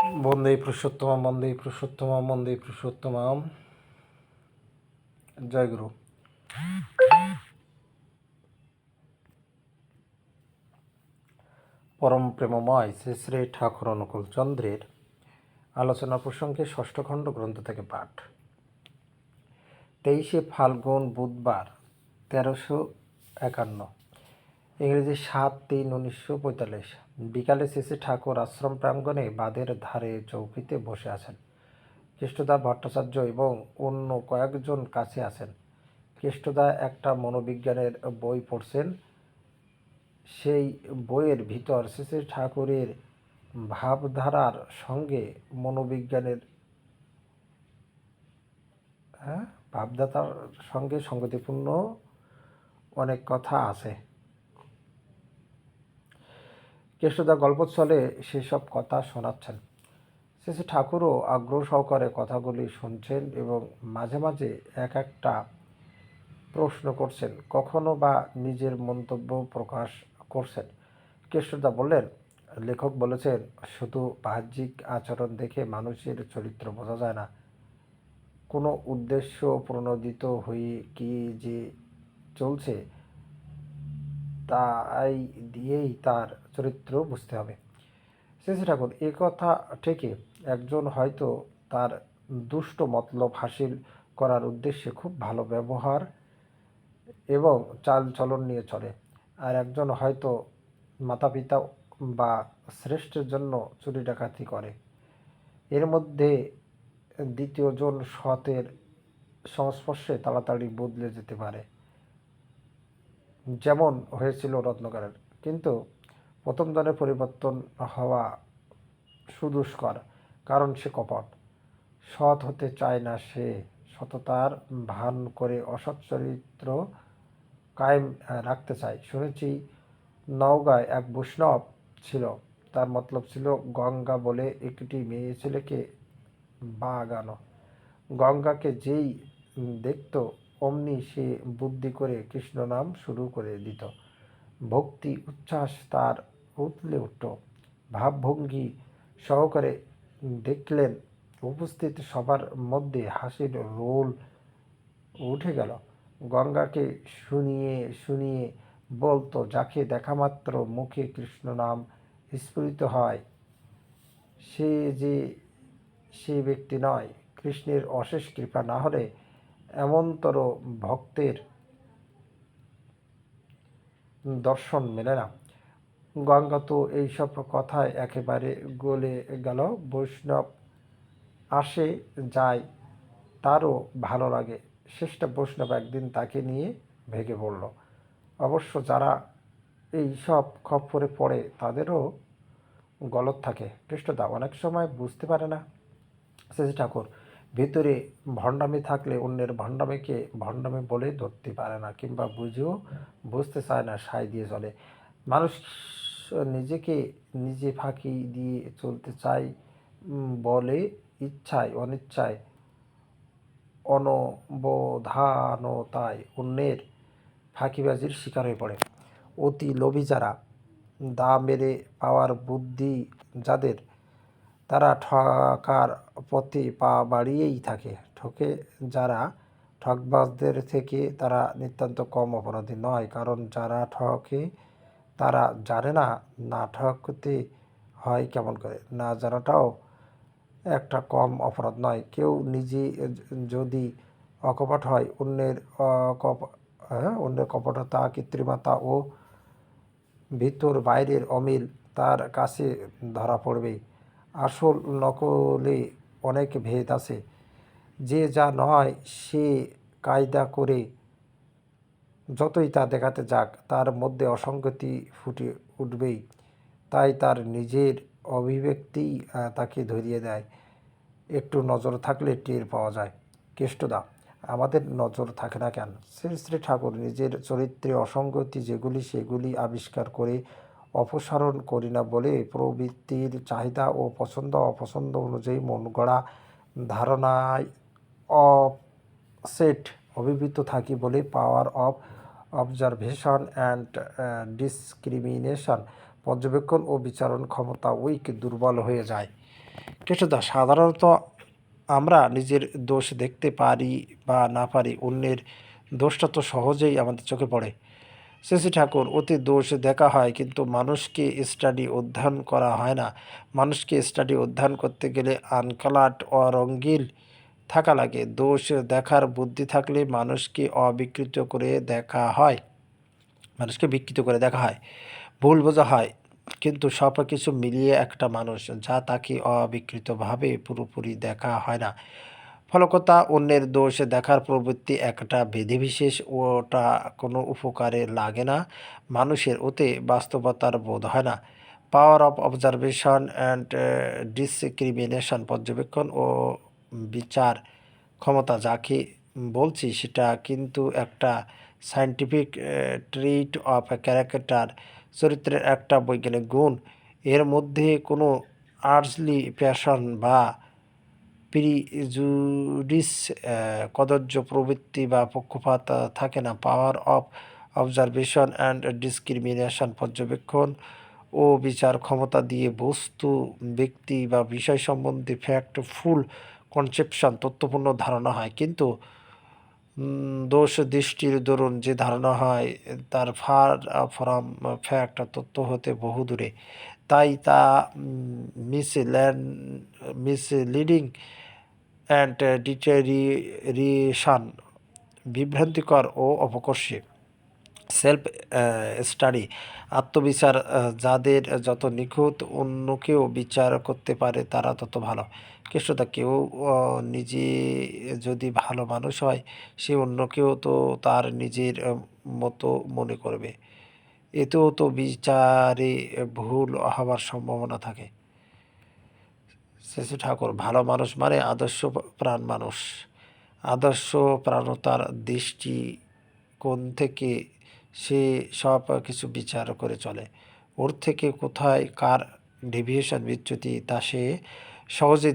বন্দে পুরুষোত্তম, বন্দে পুরুষোত্তম, বন্দে পুরুষোত্তম। জয় গুরু। পরম প্রেমময় শ্রী শ্রী ঠাকুর অনুকূল চন্দ্রের আলোচনা প্রসঙ্গে ষষ্ঠ খণ্ড গ্রন্থ থেকে পাঠ। 23শে ফাল্গুন, বুধবার, 1351, ইংরেজি 7/3/1945। বিকালে শ্রী শ্রী ঠাকুর আশ্রম প্রাঙ্গণে বাঁধের ধারে চৌকিতে বসে আছেন। কেষ্টদা ভট্টাচার্য এবং অন্য কয়েকজন কাছে আছেন। কেষ্টদা একটা মনোবিজ্ঞানের বই পড়ছেন। সেই বইয়ের ভিতর শ্রী শ্রী ঠাকুরের ভাবধারার সঙ্গে মনোবিজ্ঞানের ভাবধারার সঙ্গে সঙ্গতিপূর্ণ অনেক কথা আছে। কেষ্টদা গল্পচ্ছলে সেসব কথা শোনাচ্ছেন। শ্রী শ্রী ঠাকুরও আগ্রহ সহকারে কথাগুলি শুনছেন এবং মাঝে মাঝে এক একটা প্রশ্ন করছেন, কখনো বা নিজের মন্তব্য প্রকাশ করছেন। কেষ্টদা বললেন, লেখক বলেছেন, শুধু বাহ্যিক আচরণ দেখে মানুষের চরিত্র বোঝা যায় না। কোনো উদ্দেশ্য প্রণোদিত হয়ে কি যে চলছে তাই দিয়েই তার চরিত্র বুঝতে হবে। শ্রী শ্রী ঠাকুর এ কথা ঠিকই। একজন হয়তো তার দুষ্ট মতলব হাসিল করার উদ্দেশ্যে খুব ভালো ব্যবহার এবং চালচলন নিয়ে চলে, আর একজন হয়তো মাতা পিতা বা শ্রেষ্ঠের জন্য চুরি ডাকাতি করে। এর মধ্যে দ্বিতীয়জন সতের সংস্পর্শে তাড়াতাড়ি বদলে যেতে পারে, যেমন হয়েছিল রত্নকরের। কিন্তু প্রথম জনের পরিবর্তন হওয়া সুদুষ্কর, কারণ সে কপট। সৎ হতে চায় না, সে সততার ভান করে অসৎ চরিত্র কায়েম রাখতে চায়। শুনেছি নওগাঁয় এক বৈষ্ণব ছিল, তার মতলব ছিল গঙ্গা বলে একটি মেয়ে ছেলেকে বাগানো। গঙ্গাকে যেই দেখত অমনি সে বুদ্ধি করে কৃষ্ণ নাম শুরু করে দিত। ভক্তি উচ্ছ্বাস তার উতলে উঠত। ভাবভঙ্গি সহকারে দেখলেন উপস্থিত সবার মধ্যে হাসির রোল উঠে গেল। গঙ্গাকে শুনিয়ে শুনিয়ে বলতো, যাকে দেখামাত্র মুখে কৃষ্ণ নাম স্ফুরিত হয় সে যে সে ব্যক্তি নয়। কৃষ্ণের অশেষ কৃপা না হলে এমনতর ভক্তের দর্শন মেলে না। গঙ্গা তো এইসব কথায় একেবারে গলে গেল। বৈষ্ণব আসে যায়, তারও ভালো লাগে। শেষটা বৈষ্ণব একদিন তাকে নিয়ে ভেগে পড়ল। অবশ্য যারা এই সব খপ্পরে পড়ে তাদেরও গলত থাকে। কৃষ্ণদা অনেক সময় বুঝতে পারে না। শ্রী ঠাকুর ভিতরে ভণ্ডামি থাকলে অন্যের ভণ্ডামিকে ভণ্ডামি বলে ধরতে পারে না, কিংবা বুঝেও বুঝতে চায় না, সাই দিয়ে চলে। মানুষ নিজেকে নিজে ফাঁকি দিয়ে চলতে চায় বলে ইচ্ছায় অনিচ্ছায় অনবধানতায় অন্যের ফাঁকিবাজির শিকার হয়ে পড়ে। অতি লোভী যারা, দা মেরে পাওয়ার বুদ্ধি যাদের, তারা ঠকার পথে পা বাড়িয়েই থাকে। ঠকে যারা, ঠকবাজদের থেকে তারা নিতান্ত কম অপরাধী নয়, কারণ যারা ঠকে তারা জানে না না ঠকতে হয় কেমন করে। না জানাটাও একটা কম অপরাধ নয়। কেউ নিজে যদি অকপট হয়, অন্যের কপটতা, কৃত্রিমতা ও ভিতর বাইরের অমিল তার কাছে ধরা পড়বে। আসল নকলে অনেক ভেদ আছে। যে যা নয় সে কায়দা করে যতই তা দেখাতে যাক, তার মধ্যে অসঙ্গতি ফুটে উঠবেই। তাই তার নিজের অভিব্যক্তিই তাকে ধরিয়ে দেয়। একটু নজর থাকলে টের পাওয়া যায়। কেষ্টদা, আমাদের নজর থাকে না কেন? শ্রী শ্রী ঠাকুর নিজের চরিত্রে অসঙ্গতি যেগুলি সেগুলি আবিষ্কার করে অপসারণ করি না বলে প্রবৃত্তির চাহিদা ও পছন্দ অপছন্দ অনুযায়ী মন গড়া ধারণায় অপসেট অভিভূত থাকি বলে power of observation and discrimination, পর্যবেক্ষণ ও বিচারণ ক্ষমতা উইক, দুর্বল হয়ে যায়। কেষ্টদা, সাধারণত আমরা নিজের দোষ দেখতে পারি বা না পারি, অন্যের দোষটা তো সহজেই আমাদের চোখে পড়ে। শ্রী ঠাকুর, অতি দোষ দেখা হয় কিন্তু মানুষকে স্টাডি অধ্যয়ন করা হয় না। মানুষকে স্টাডি অধ্যয়ন করতে গেলে আনকালাট ও রঙ্গিল থাকা লাগে। দোষ দেখার বুদ্ধি থাকলে মানুষকে অবিকৃত করে দেখা হয়, মানুষকে বিকৃত করে দেখা হয়, ভুল বোঝা হয়, কিন্তু সব কিছু মিলিয়ে একটা মানুষ, যা তাকে অবিকৃতভাবে পুরোপুরি দেখা হয় না। ফলকতা, অন্যের দোষ দেখার প্রবৃত্তি একটা বিধিবিশেষ, ওটা কোনো উপকারে লাগে না মানুষের, ওতে বাস্তবতার বোধ হয় না। Power of observation and discrimination, পর্যবেক্ষণ ও বিচার ক্ষমতা যাকে বলছি, সেটা কিন্তু একটা সায়েন্টিফিক ট্রিট অফ ক্যারেক্টার, চরিত্রের একটা বৈজ্ঞানিক গুণ। এর মধ্যে কোনো আর্জলি প্যাশন বা প্রিজুডিস, কদর্য প্রবৃত্তি বা পক্ষপাত থাকে না। Power of observation and discrimination, পর্যবেক্ষণ ও বিচার ক্ষমতা দিয়ে বস্তু, ব্যক্তি বা বিষয় সম্বন্ধে ফ্যাক্ট ফুল কনসেপশন, তথ্যপূর্ণ ধারণা হয়। কিন্তু দোষ দৃষ্টির দরুন যে ধারণা হয় তার ফার ফ্রম ফ্যাক্ট, তথ্য হতে বহু দূরে। তাই তা মিসলিডিং অ্যান্ড ডিটেরিয়েশন, বিভ্রান্তিকর ও অপকর্ষী। সেলফ স্টাডি, আত্মবিচার, যাদের যত নিখুঁত অন্যকেও বিচার করতে পারে তারা তত ভালো। কেষ্টদা, কেউ নিজে যদি ভালো মানুষ হয়, সে অন্যকেও তো তার নিজের মতো মনে করবে, এতেও তো বিচারে ভুল হওয়ার সম্ভাবনা থাকে। শ্রী ঠাকুর, ভালো মানুষ মানে আদর্শ প্রাণ মানুষ। আদর্শ প্রাণতার দৃষ্টিকোণ থেকে সে সব কিছু বিচার করে চলে। ওর থেকে কোথায় কার ডেভিয়েশন, বিচ্যুতি, তা সে সহজেই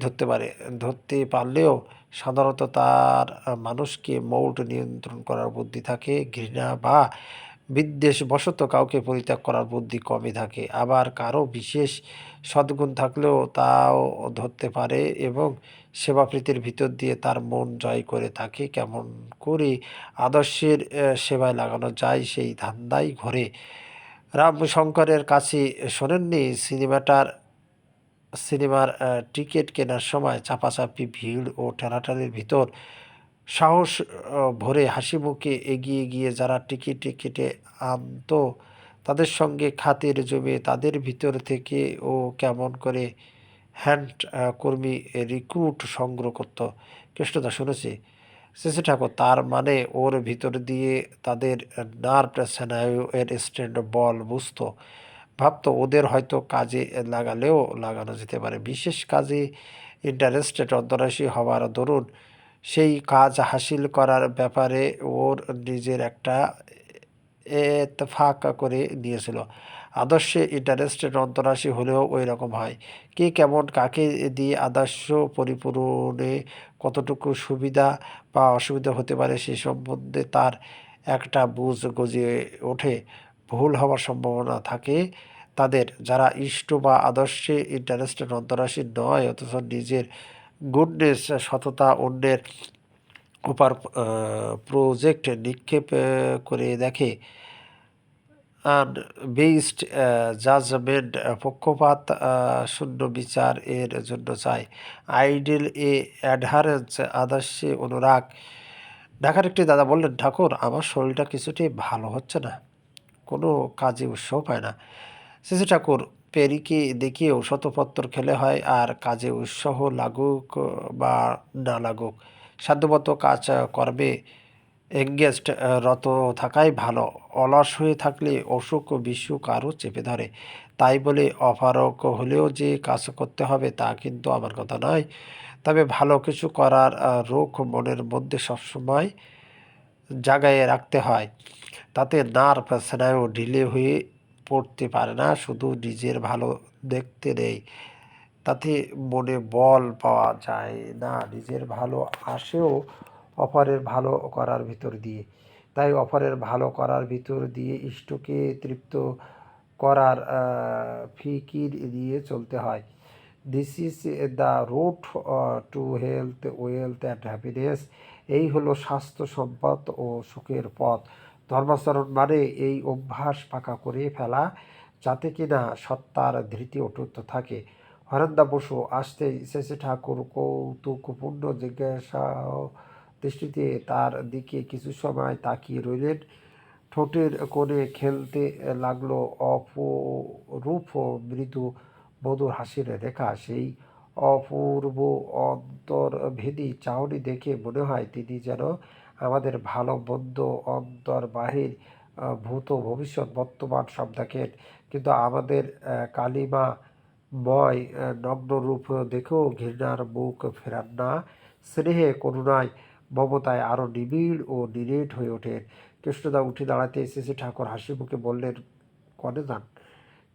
ধরতে পারলেও সাধারণত তার মানুষকে মোট নিয়ন্ত্রণ করার বুদ্ধি থাকে, ঘৃণা বা বিদ্বেষবশত কাউকে পরিত্যাগ করার বুদ্ধি কমই থাকে। আবার কারো বিশেষ সদ্গুণ থাকলেও তাও ধরতে পারে এবং সেবাপ্রীতির ভিতর দিয়ে তার মন জয় করে তাকে কেমন করে আদর্শের সেবায় লাগানো যায় সেই ধান্দাই ঘরে। রামশঙ্করের কাছে শোনেননি, সিনেমার টিকিট কেনার সময় চাপাচাপি, ভিড় ও ঠেলাঠেলির ভিতর সাহস ভরে হাসি মুখে এগিয়ে গিয়ে যারা টিকিট কেটে আনতো, তাদের সঙ্গে খাতির জমিয়ে তাদের ভিতর থেকে ও কেমন করে হ্যান্ড কর্মী রিক্রুট সংগ্রহ করত। কৃষ্ণদা, শুনেছি। শ্রী ঠাকুর, তার মানে ওর ভিতর দিয়ে তাদের নার্ভ স্নায়ু এর স্ট্যান্ড বল বুঝতো, ভাবতো ওদের হয়তো কাজে লাগানো যেতে পারে। বিশেষ কাজে ইন্টারেস্টেড, অন্তরাশী হওয়ার দরুন সেই কাজ হাসিল করার ব্যাপারে ওর নিজের একটা এতফাক করে নিয়েছিল। আদর্শে ইন্টারেস্টেড অন্তরাশী হলেও ওই রকম হয়। কে কেমন কাকে দিয়ে আদর্শ পরিপূরণে কতটুকু সুবিধা বা অসুবিধা হতে পারে সে সম্বন্ধে তার একটা বুঝ গজিয়ে ওঠে। ভুল হওয়ার সম্ভাবনা থাকে তাদের, যারা ইষ্ট বা আদর্শে ইন্টারেস্টেড অন্তরাশী নয়, অথচ নিজের গুডনেস, সততা অন্যের উপর প্রজেক্ট নিক্ষেপ করে দেখে। বেসড জাজমেন্ট, পক্ষপাত শূন্য বিচার এর জন্য চাই। আইডিয়াল এ অ্যাডহারেন্স, আদর্শে অনুরাগ। ঢাকার একটি দাদা বললেন, ঠাকুর, আমার শরীরটা কিছুতেই ভালো হচ্ছে না, কোনো কাজে উৎসাহ পায় না। শ্রী ঠাকুর, পেরিকে দেখিয়েও শতপত্তর খেলে হয়, আর কাজে উৎসাহ লাগুক বা না লাগুক, সাধ্যমতো কাজ করবে, এঙ্গেজড রত থাকাই ভালো। অলস হয়ে থাকলে অসুখ বিসুখ আরও চেপে ধরে। তাই বলে অপারগ হলেও যে কাজ করতে হবে তা কিন্তু আমার কথা নয়। তবে ভালো কিছু করার রোগ মনের মধ্যে সবসময় জাগায়ে রাখতে হয়। তাতে নার্ভ স্নায়ু ঢিলে হয়ে পড়তে পারে না, শুধু নিজের ভালো দেখতে নেই, তাতে মনে বল পাওয়া যায় না। নিজের ভালো আসেও অপরের ভালো করার ভিতর দিয়ে। তাই অপরের ভালো করার ভিতর দিয়ে ইষ্টকে তৃপ্ত করার ফিকির দিয়ে চলতে হয়। This is the route to health, wealth and happiness. এই হলো স্বাস্থ্য, সম্পদ ও সুখের পথ। ধর্মাচরণ মানে এই অভ্যাস পাকা করে ফেলা, যাতে কিনা সত্তার ধৃতি অটুট থাকে। হরেন্দা বসু আসতেই শেষে ঠাকুর কৌতুকপূর্ণ জিজ্ঞাসা দৃষ্টিতে তার দিকে কিছু সময় তাকিয়ে রইলেন। ঠোঁটের কোণে খেলতে লাগলো অপরূপ ও মৃদু মধুর হাসির রেখা। সেই অপূর্ব অন্তর্ভেদী চাহনি দেখে মনে হয় তিনি যেন আমাদের ভালো মন্দ, অন্তর বাহির, ভূত ভবিষ্যৎ বর্তমান সব দেখেন, কিন্তু আমাদের কালিমাময় নগ্ন রূপ দেখেও ঘৃণার মুখ ফেরান না। স্নেহে, করুণায়, মমতায় আরও নিবিড় ও নিরেট হয়ে ওঠেন। কৃষ্ণদা উঠে দাঁড়াতে এসেছে, ঠাকুর হাসি মুখে বললেন, কনে যান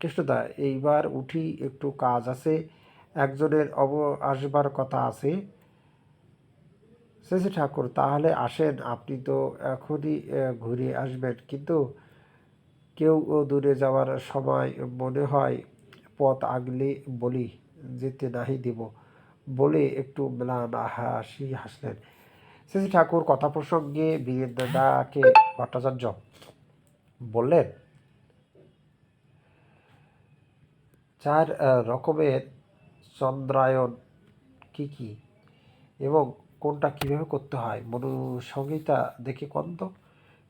কৃষ্ণদা? এইবার উঠি, একটু কাজ আছে, একজনের আসবার কথা আছে। শেষে ঠাকুর, তাহলে আসেন, আপনি তো এখনই ঘুরে আসবেন, কিন্তু কেউ দূরে যাওয়ার সময় মনে হয় পথ আগলে বলি, যেতে নাহি দিব, বলে একটু ম্লান হাসি হাসলেন। শেষে ঠাকুর কথা প্রসঙ্গে বীরেন্দ্রদাকে ভট্টাচার্য বললেন, 4 রকমের চন্দ্রায়ন কি কি এবং কোনটা কিভাবে করতে হয় মনুসংহিতা দেখে কোন তো?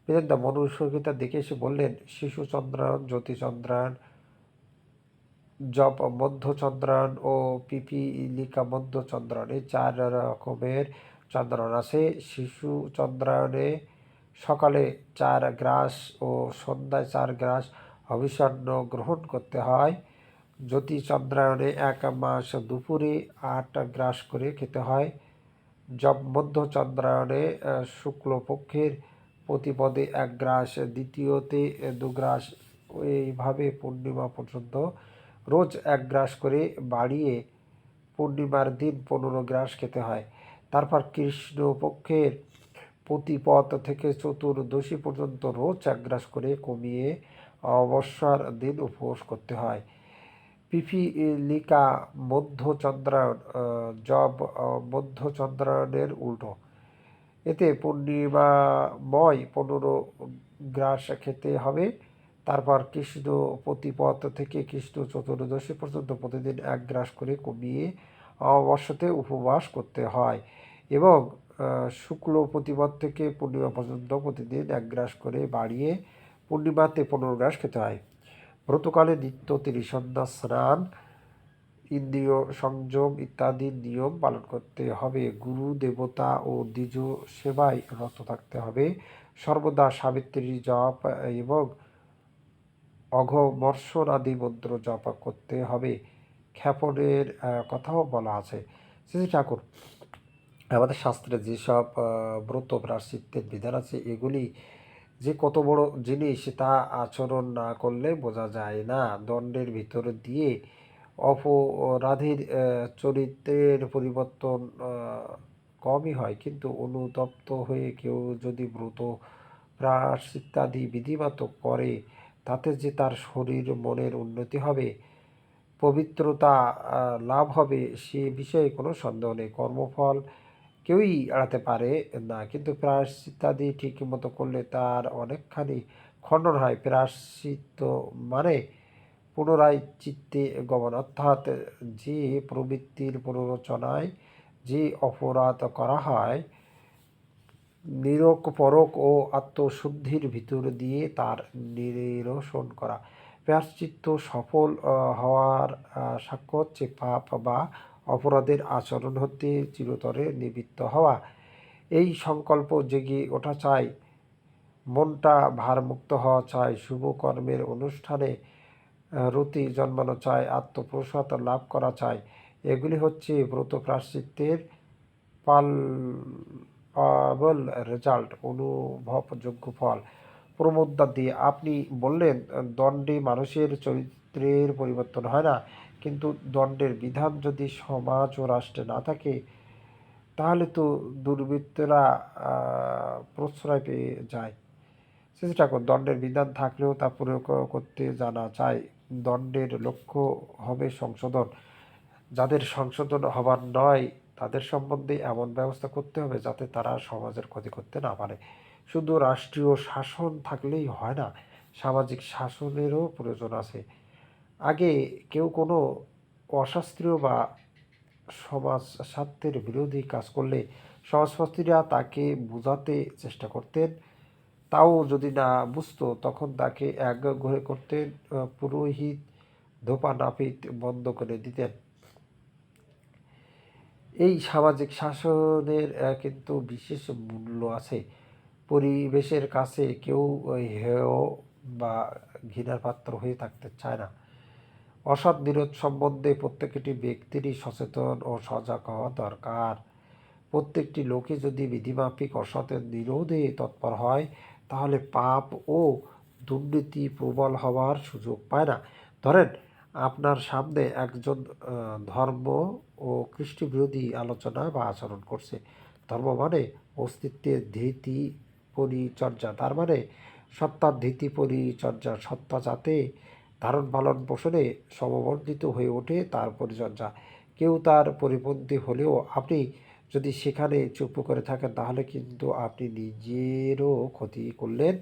বীরেন্দা মনুসংহিতা দেখে এসে বললেন, শিশু চন্দ্রায়ন, জ্যোতি চন্দ্রায়ন, জপ মধ্য চন্দ্রায়ন ও পিপীলিকা মধ্য চন্দ্রায়ন, এই 4 রকমের চন্দ্রায়ন আছে। শিশু চন্দ্রায়নে সকালে 4 গ্রাস ও সন্ধ্যায় 4 গ্রাস অভিসন্ন গ্রহণ করতে হয়। জ্যোতি চন্দ্রায়নে 1 মাস দুপুরে 8 গ্রাস করে খেতে হয়। জব মধ্য চন্দ্রায়নে শুক্লপক্ষের প্রতিপদে 1 গ্রাস, দ্বিতীয়তে 2 গ্রাস, এইভাবে পূর্ণিমা পর্যন্ত রোজ 1 গ্রাস করে বাড়িয়ে পূর্ণিমার দিন 15 গ্রাস খেতে হয়। তারপর কৃষ্ণপক্ষের প্রতিপদ থেকে চতুর্দশী পর্যন্ত রোজ 1 গ্রাস করে কমিয়ে অমাবস্যার দিন উপবাস করতে হয়। পিপীলিকা মধ্য চন্দ্রায়ন, জব মধ্য চন্দ্রায়নের উল্টো। এতে পূর্ণিমাময় 15 গ্রাস খেতে হবে। তারপর কৃষ্ণ প্রতিপদ থেকে কৃষ্ণ চতুর্দশী পর্যন্ত প্রতিদিন 1 গ্রাস করে কমিয়ে অমাবস্যাতে উপবাস করতে হয়, এবং শুক্ল প্রতিপদ থেকে পূর্ণিমা পর্যন্ত প্রতিদিন 1 গ্রাস করে বাড়িয়ে পূর্ণিমাতে 15 গ্রাস খেতে হয়। ব্রতকালে নিত্য ত্রিসন্ধ্যা স্নান, ইন্দ্রিয় সংযম ইত্যাদি নিয়ম পালন করতে হবে। গুরু দেবতা ও দ্বিজ সেবায় রত থাকতে হবে। সর্বদা সাবিত্রী জপ এবং অঘমর্ষণ আদি মন্ত্র জপ করতে হবে। ক্ষেপণের কথাও বলা আছে। শ্রী ঠাকুর, আমাদের শাস্ত্রে যেসব ব্রত প্রায়শ্চিত্তের বিধান আছে, এগুলি যে কত বড় জিনিস তা আচরণ না করলে বোঝা যায় না। দণ্ডের ভিতর দিয়ে অপরাধীর চরিত্রের পরিবর্তন কমই হয়, কিন্তু অনুতপ্ত হয়ে কেউ যদি ব্রত প্রায়শ্চিত্তাদি বিধিমতো করে, তাতে যে তার শরীর মনের উন্নতি হবে, পবিত্রতা লাভ হবে, সে বিষয়ে কোনো সন্দেহ নেই। কর্মফল কেউই এড়াতে পারে না, কিন্তু প্রায়শ্চিত্তাদি ঠিক মতো করলে তার অনেকখানি খণ্ডন হয়। প্রায়শ্চিত্ত মানে পুনরায় চিত্তে গমন, অর্থাৎ যে প্রবৃত্তির পুনরচনায় যে অপরাধ করা হয়, নিরক পরক ও আত্মশুদ্ধির ভিতর দিয়ে তার নিরসন করা। প্রায়শ্চিত্ত সফল হওয়ার সাক্ষ্য হচ্ছে পাপ বা অপরাধের আচরণ হতে চিরতরে নিবৃত্ত হওয়া। এই সংকল্প জেগে ওঠা চাই, মনটা ভারমুক্ত হওয়া চাই, শুভ কর্মের অনুষ্ঠানে রতি জন্মানো চাই, আত্মপ্রসাদ লাভ করা চাই। এগুলি হচ্ছে ব্রত প্রায়শ্চিত্তের পালপাবল রেজাল্ট, অনুভবযোগ্য ফল। প্রমোদদাদি, আপনি বললেন দণ্ডে মানুষের চরিত্রের পরিবর্তন হয় না, কিন্তু দণ্ডের বিধান যদি সমাজ ও রাষ্ট্রে না থাকে, তাহলে তো দুর্বৃত্তরা প্রশ্রয় পেয়ে যায়। শ্রী ঠাকুর, দণ্ডের বিধান থাকলেও তা প্রয়োগ করতে জানা চাই। দণ্ডের লক্ষ্য হবে সংশোধন, যাদের সংশোধন হবার নয় তাদের সম্বন্ধে এমন ব্যবস্থা করতে হবে যাতে তারা সমাজের ক্ষতি করতে না পারে। শুধু রাষ্ট্রীয় শাসন থাকলেই হয় না, সামাজিক শাসনেরও প্রয়োজন আছে। আগে কেউ কোনো অশাস্ত্রীয় বা সমাজ স্বার্থের বিরোধী কাজ করলে সমাজপতিরা তাকে বোঝাতে চেষ্টা করতেন। তাও যদি না বুঝতো তখন তাকে একঘরে করতেন, পুরোহিত ধোপা নাপিত বন্ধ করে দিতেন। এই সামাজিক শাসনের কিন্তু বিশেষ মূল্য আছে। পরিবেশের কাছে কেউ হেয় বা ঘৃণার পাত্র হয়ে থাকতে চায় না। অসৎ নিরোধ সম্বন্ধে প্রত্যেকটি ব্যক্তিরই সচেতন ও সজাগ হওয়া দরকার। প্রত্যেকটি লোকে যদি বিধিমাফিক অসতের নিরোধে তৎপর হয় তাহলে পাপ ও দুর্নীতি প্রবল হওয়ার সুযোগ পায় না। ধরেন আপনার সামনে একজন ধর্ম ও কৃষ্টি বিরোধী আলোচনা বা আচরণ করছে। ধর্ম মানে অস্তিত্বের ধীতি পরিচর্যা, তার মানে সত্তার ধীতি পরিচর্যা, সত্তা যাতে ধারণ পালন পোষণে সমবর্ধিত হয়ে ওঠে তার পরিচর্যা। কেউ তার পরিপন্থী হলেও আপনি যদি সেখানে চুপ করে থাকেন তাহলে কিন্তু আপনি নিজেরও ক্ষতি করলেন,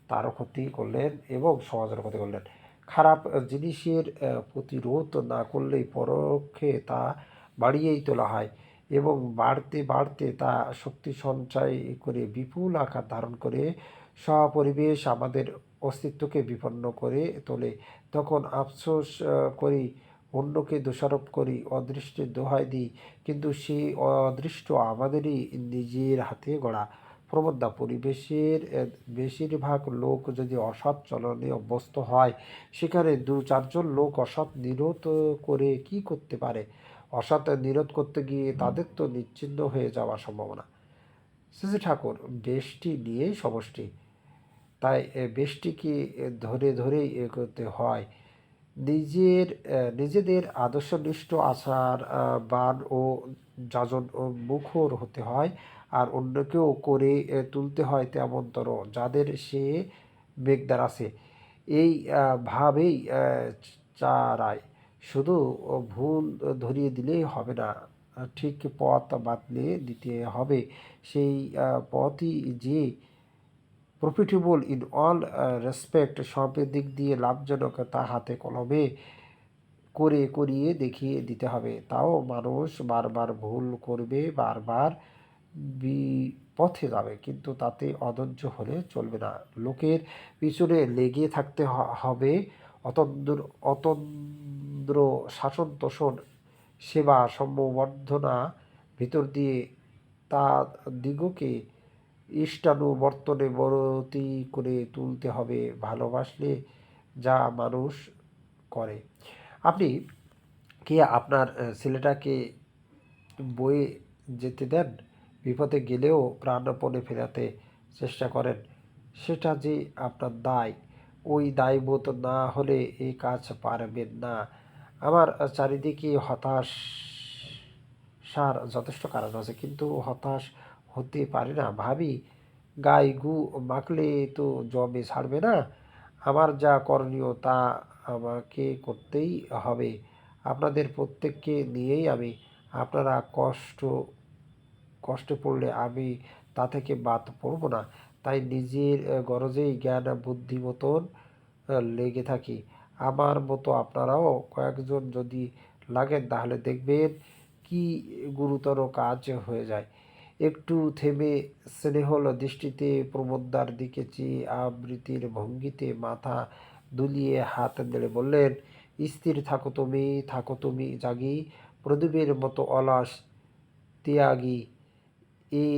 তারও ক্ষতি করলেন এবং সমাজের ক্ষতি করলেন। খারাপ জিনিসের প্রতিরোধ না করলেই পরোক্ষে তা বাড়িয়েই তোলা হয় এবং বাড়তে বাড়তে তা শক্তি সঞ্চয় করে বিপুল আকার ধারণ করে সপরিবেশ আমাদের অস্তিত্বকে বিপন্ন করে তোলে। তখন আফসোস করি, অন্যকে দোষারোপ করি, অদৃষ্টের দোহাই দিই, কিন্তু সেই অদৃষ্ট আমাদেরই নিজের হাতে গড়া। প্রমোদদা, পরিবেশের বেশিরভাগ লোক যদি অসৎ চলনে অভ্যস্ত হয়, সেখানে দু চারজন লোক অসৎ নিরোধ করে কি করতে পারে? অসৎ নিরোধ করতে গিয়ে তাদের তো নিশ্চিহ্ন হয়ে যাওয়ার সম্ভাবনা। শ্রী ঠাকুর, ব্যষ্টি নিয়েই সমষ্টি, তাই ব্যষ্টিকে ধরে ধরেই এগোতে হয়। নিজেদের আদর্শনিষ্ঠ আচার বান ও যাজন ও মুখর হতে হয়, আর অন্যকেও করে তুলতে হয় তেমনতর যাদের সে বেগদার আছে। এই ভাবেই চারায়। শুধু ভুল ধরিয়ে দিলেই হবে না, ঠিক পথ বাতলে দিতে হবে। সেই পথই যে প্রফিটেবল ইন অল রেসপেক্ট, সব দিক দিয়ে লাভজনক, তা হাতে কলমে করে করিয়ে দেখিয়ে দিতে হবে। তাও মানুষ বারবার ভুল করবে, বারবার বিপথে যাবে, কিন্তু তাতে অধৈর্য হলে চলবে না। লোকের পিছনে লেগে থাকতে হবে। অতন্দ্র অতন্দ্র শাসন তোষণ সেবা সম্বর্ধনা ভিতর দিয়ে তা দিগকে ইষ্টানুবর্তনে বরতি করে তুলতে হবে। ভালোবাসলে যা মানুষ করে। আপনি কি আপনার ছেলেটাকে বয়ে যেতে দেন? বিপদে গেলেও প্রাণপণে ফেরাতে চেষ্টা করেন? সেটা যে আপনার দায়। ওই দায়বোধ না হলে এই কাজ পারবেন না। আমার চারিদিকে হতাশার যথেষ্ট কারণ আছে, কিন্তু হতাশ হতে পারি না। ভাবি, গায়ে গু মাখলে তো জমে ছাড়বে না। আমার যা করণীয় তা আমাকে করতেই হবে। আপনাদের প্রত্যেককে নিয়েই আমি। আপনারা কষ্টে পড়লে আমি তা থেকে বাদ পড়ব না। তাই নিজের গরজেই জ্ঞান বুদ্ধি মতন লেগে থাকি। আমার মতো আপনারাও কয়েকজন যদি লাগেন তাহলে দেখবেন কি গুরুতর কাজ হয়ে যায়। একটু থেমে স্নেহল দৃষ্টিতে প্রমোদদার দিকে চেয়ে আবৃত্তির ভঙ্গিতে মাথা দুলিয়ে হাত নেড়ে বললেন, স্থির থাকো তুমি জাগি, প্রদীপের মতো অলস ত্যাগী। এই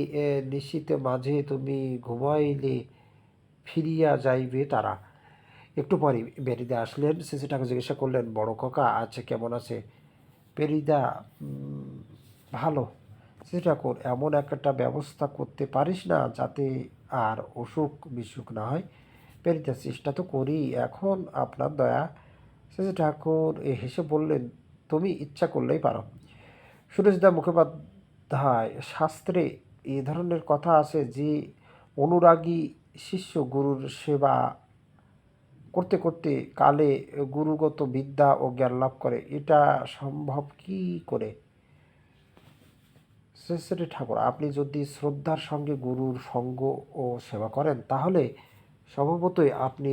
নিশ্চিত মাঝে তুমি ঘুমাইলে ফিরিয়া যাইবে তারা। একটু পরে বেরিদা আসলেন। শেষেটাকে জিজ্ঞাসা করলেন, বড় কাকা আজ কেমন আছে? পেরিদা, ভালো। সেটা কর, এমন একটা ব্যবস্থা করতে পারিস না যাতে আর অসুখ বিসুখ না হয়? পেরিদা, চেষ্টা তো করি, এখন আপনার দয়া। শেষে ঠাকুর হেসে বললেন, তুমি ইচ্ছা করলেই পারো। সুরেশদা মুখোপাধ্যায়, শাস্ত্রে এ ধরনের কথা আছে যে অনুরাগী শিষ্য গুরুর সেবা করতে করতে কালে গুরুগত বিদ্যা ও জ্ঞান লাভ করে। এটা সম্ভব কি করে? শ্রী শ্রী ঠাকুর, আপনি যদি শ্রদ্ধার সঙ্গে গুরুর সঙ্গ ও সেবা করেন, তাহলে স্বভাবতই আপনি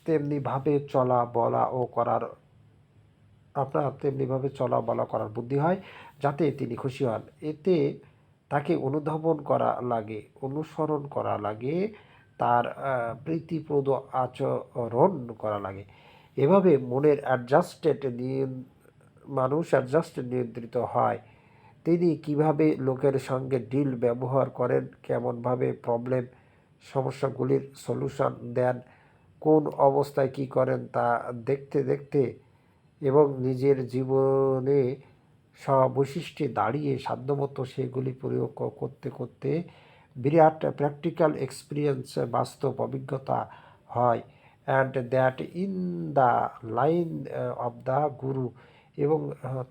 তেমনিভাবে চলা বলা ও করার আপনার তেমনিভাবে চলা বলা করার বুদ্ধি হয়, যাতে তিনি খুশি হন। এতে তাকে অনুধাবন করা লাগে, অনুসরণ করা লাগে, তার প্রীতিপ্রদ আচরণ করা লাগে। এভাবে মনের মানুষ অ্যাডজাস্টেড নিয়ন্ত্রিত হয়। তিনি কিভাবে লোকের সঙ্গে ডিল ব্যবহার করেন, কেমনভাবে সমস্যাগুলির সলিউশন দেন, কোন অবস্থায় কি করেন তা দেখতে দেখতে এবং নিজের জীবনে বৈশিষ্ট্যে দাঁড়িয়ে সাধ্যমতো সেগুলি প্রয়োগ করতে করতে বিরাট প্র্যাকটিক্যাল এক্সপিরিয়েন্স, বাস্তব অভিজ্ঞতা হয়। And that in the line of the গুরু, এবং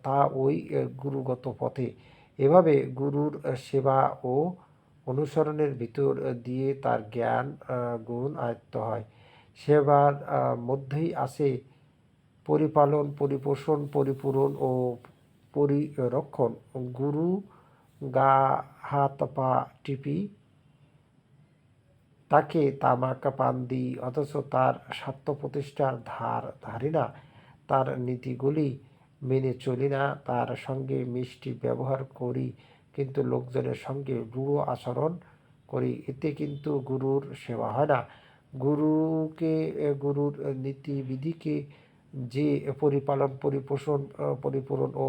তা ওই গুরুগত পথে। এভাবে গুরুর সেবা ও অনুসরণের ভিতর দিয়ে তার জ্ঞান গুণ আয়ত্ত হয়। সেবার মধ্যেই আছে পরিপালন, পরিপোষণ, পরিপূরণ ও পরিরক্ষণ। গুরু গা হাত পা টিপি, তাকে তামাক পান দিই, অথচ তার স্বার্থ প্রতিষ্ঠার ধারি না, তার নীতিগুলি মেনে চলি না, তার সঙ্গে মিষ্টি ব্যবহার করি, কিন্তু লোকজনের সঙ্গে রূঢ় আচরণ করি, এতে কিন্তু গুরুর সেবা হয় না। গুরুর নীতিবিধিকে যে পরিপালন, পরিপোষণ, পরিপূরণ ও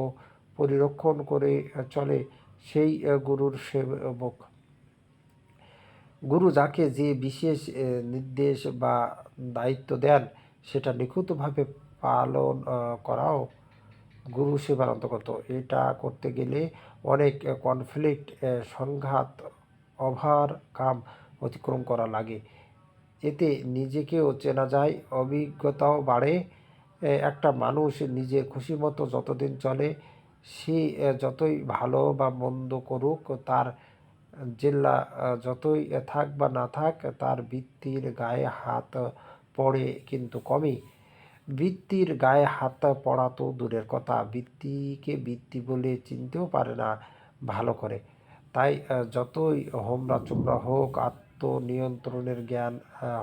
পরিরক্ষণ করে চলে, সেই গুরুর সেবক। গুরু যাকে যে বিশেষ নির্দেশ বা দায়িত্ব দেন, সেটা নিখুঁতভাবে পালন করাও গুরু সেবার অন্তর্গত। এটা করতে গেলে অনেক কনফ্লিক্ট, সংঘাত, ওভারকাম, অতিক্রম করা লাগে। এতে নিজেকেও চেনা যায়, অভিজ্ঞতাও বাড়ে। একটা মানুষ নিজের খুশিমতো যতদিন চলে, সে যতই ভালো বা মন্দ করুক, তার জেল্লা যতই থাক বা না থাক, তার বৃত্তির গায়ে হাত পড়ে কিন্তু কমই। বৃত্তির গায়ে হাত পড়া তো দূরের কথা, বৃত্তিকে বৃত্তি বলে চিনতেও পারে না ভালো করে। তাই যতই হোমরা চোমরা হোক, আত্মনিয়ন্ত্রণের জ্ঞান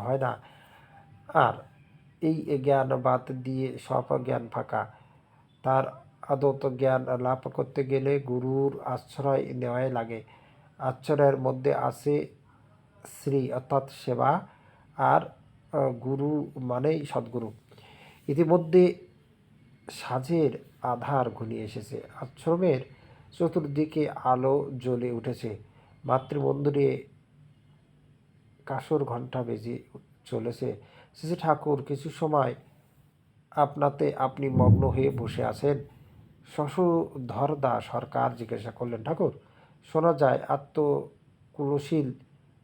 হয় না। আর এই জ্ঞান বাদ দিয়ে সব জ্ঞান ফাঁকা। তার আদত জ্ঞান লাভ করতে গেলে গুরুর আশ্রয় নেওয়াই লাগে। আশ্রয়ের মধ্যে আছে শ্রী অর্থাৎ সেবা, আর গুরু মানেই সদ্গুরু। ইতিমধ্যে সাঁঝের আধার ঘনিয়ে এসেছে, আশ্রমের চতুর্দিকে আলো জ্বলে উঠেছে, মাতৃমন্দিরে কাসর ঘণ্টা বেজে চলেছে। শ্রী ঠাকুর কিছু সময় আপনাতে আপনি মগ্ন হয়ে বসে আছেন। শশধরদা সরকার জিজ্ঞাসা করলেন, ঠাকুর, শোনা যায় আত্মকুলশীল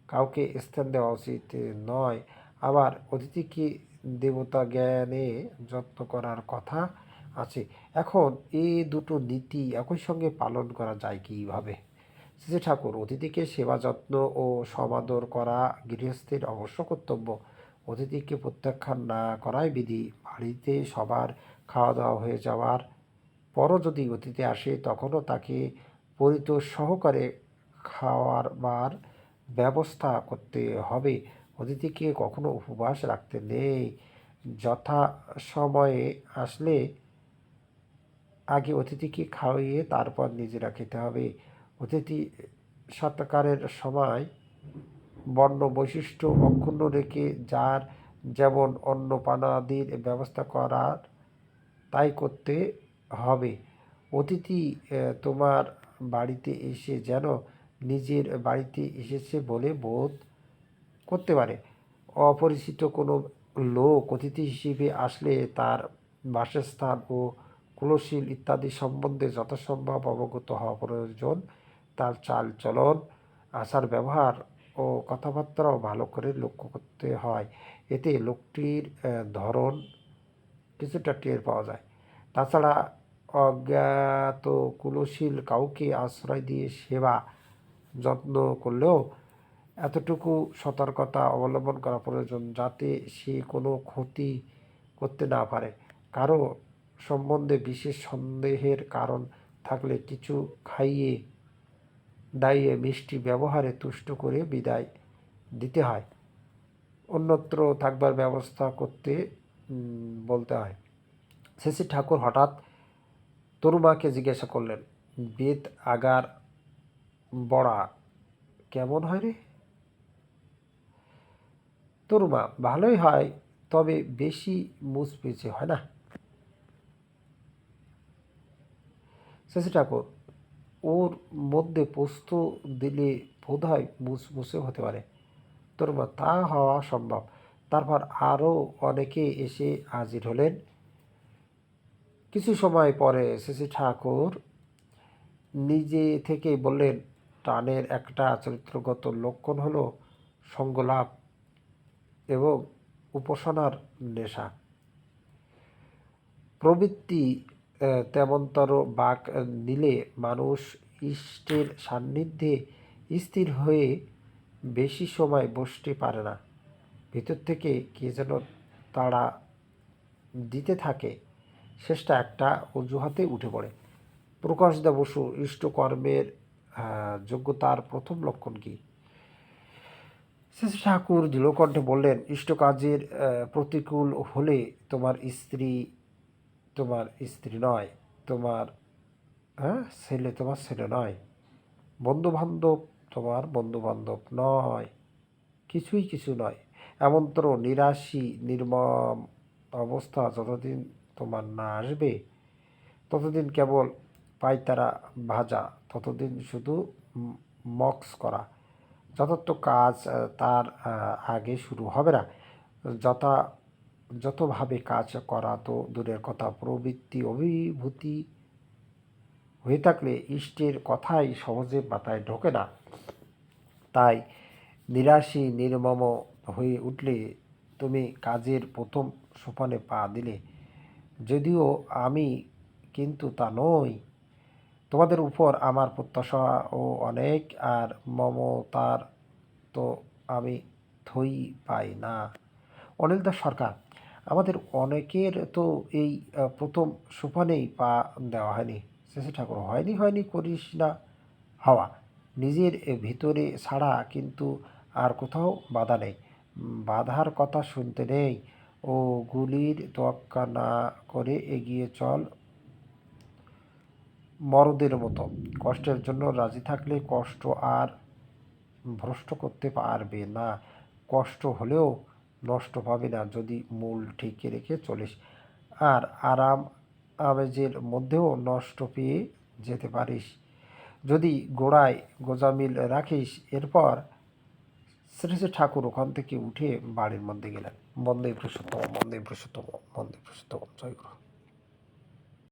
কাউকে স্থান দেওয়া উচিত নয়, আবার অতিথিকে দেবতা জ্ঞানে যত্ন করার কথা আছে। এখন এই দুটো নীতি একই সঙ্গে পালন করা যায় কীভাবে? শ্রী ঠাকুর, অতিথিকে সেবা যত্ন ও সমাদর করা গৃহস্থের অবশ্য কর্তব্য। অতিথিকে প্রত্যাখ্যান না করাই বিধি। বাড়িতে সবার খাওয়া দাওয়া হয়ে যাওয়ার পরও যদি অতিথি আসে, তখনও তাকে পরিতোষ সহকারে খাওয়াবার ব্যবস্থা করতে হবে। অতিথিকে কখনো উপবাস রাখতে নেই। যথাসময়ে আসলে আগে অতিথিকে খাওয়িয়ে তারপর নিজেরা খেতে হবে। অতিথি সৎকারের সময় বর্ণ বৈশিষ্ট্য অক্ষুণ্ণ রেখে যার যেমন অন্নপানাদির ব্যবস্থা করার তাই করতে হবে। অতিথি তোমার বাড়িতে এসে যেন নিজের বাড়িতে এসেছে বলে বোধ করতে পারে। অপরিচিত কোনো লোক অতিথি হিসেবে আসলে তার বাসস্থান ও কুলশীল ইত্যাদি সম্বন্ধে যথাসম্ভব অবগত হওয়া প্রয়োজন। তার চাল চলন, আচার ব্যবহার ও কথাবার্তাও ভালো করে লক্ষ্য করতে হয়। এতে লোকটির ধরন কিছুটা টের পাওয়া যায়। তাছাড়া অজ্ঞাত কুলশীল কাউকে আশ্রয় দিয়ে সেবা যত্ন করলেও এতটুকু সতর্কতা অবলম্বন করা প্রয়োজন যাতে সে কোনো ক্ষতি করতে না পারে। কারো সম্বন্ধে বিশেষ সন্দেহের কারণ থাকলে কিছু খাইয়ে দাইয়ে মিষ্টি ব্যবহারে তুষ্ট করে বিদায় দিতে হয়, অন্যত্র থাকবার ব্যবস্থা করতে বলতে হয়। শেষে ঠাকুর হঠাৎ তরুমাকে জিজ্ঞাসা করলেন, বেত আগার বড়া কেমন হয় রে? তরুমা, ভালোই হয়, তবে বেশি মুচপিচে হয় না। শশী ঠাকুর, ওর মধ্যে পোস্ত দিলে বোধ হয় মুচমুচে হতে পারে। তরুমা, তা হওয়া সম্ভব। তারপর আরও অনেকে এসে হাজির হলেন। কিছু সময় পরে শশী ঠাকুর নিজে থেকেই বললেন, টানের একটা চরিত্রগত লক্ষণ হলো সঙ্গলাভ এবং উপাসনার নেশা। প্রবৃত্তি তেমনতর বাক নিলে মানুষ ইষ্টের সান্নিধ্যে স্থির হয়ে বেশি সময় বসতে পারে না। ভিতর থেকে কে যেন তাড়া দিতে থাকে, শেষটা একটা অজুহাতে উঠে পড়ে। প্রকাশদা বসু, ইষ্টকর্মের যোগ্যতার প্রথম লক্ষণ কি? শশী ঠাকুর দৃঢ়কণ্ঠে বললেন, ইষ্টকাজের প্রতিকূল হলে তোমার স্ত্রী নয়, তোমার ছেলে তোমার ছেলে নয়, বন্ধুবান্ধব তোমার বন্ধুবান্ধব নয়, কিছুই কিছু নয়। এমনতর নিরাশী নির্মম অবস্থা যতদিন তোমার না আসবে, ততদিন কেবল পায়তারা ভাজা, ততদিন শুধু মক্স করা। যথার্থ কাজ তার আগে শুরু হবে না। যতভাবে কাজ করা তো দূরের কথা, প্রবৃত্তি অভিভূতি হয়ে থাকলে ইষ্টের কথাই সহজে মাথায় ঢোকে না। তাই নিরাশী নির্মম হয়ে উঠলে তুমি কাজের প্রথম সোপানে পা দিলে। যদিও আমি কিন্তু তা নই। তোমাদের উপর আমার প্রত্যাশাও অনেক, আর মমতার তো আমি থই পাই না। অনিল দাস সরকার, আমাদের অনেকের তো এই প্রথম সোপানেই পা দেওয়া হয়নি। শশী ঠাকুর, হয়নি করিস না হওয়া নিজের ভিতরে ছাড়া কিন্তু আর কোথাও বাধা নেই। বাধার কথা শুনতে নেই। ও গুলির তোয়াক্কা না করে এগিয়ে চল মরদের মতো। কষ্টের জন্য রাজি থাকলে কষ্ট আর ভ্রষ্ট করতে পারবে না। কষ্ট হলেও নষ্ট পাবে না যদি মূল ঠিক রেখে চলিস। আর আরাম আমেজের মধ্যেও নষ্ট পেয়ে যেতে পারিস যদি গোড়ায় গোজামিল রাখিস। এরপর শ্রী শ্রী ঠাকুর ওখান থেকে উঠে বাড়ির মধ্যে গেলেন। বন্দে পুরুষোত্তম, বন্দে পুরুষোত্তম, বন্দে পুরুষোত্তম। জয় গুরু।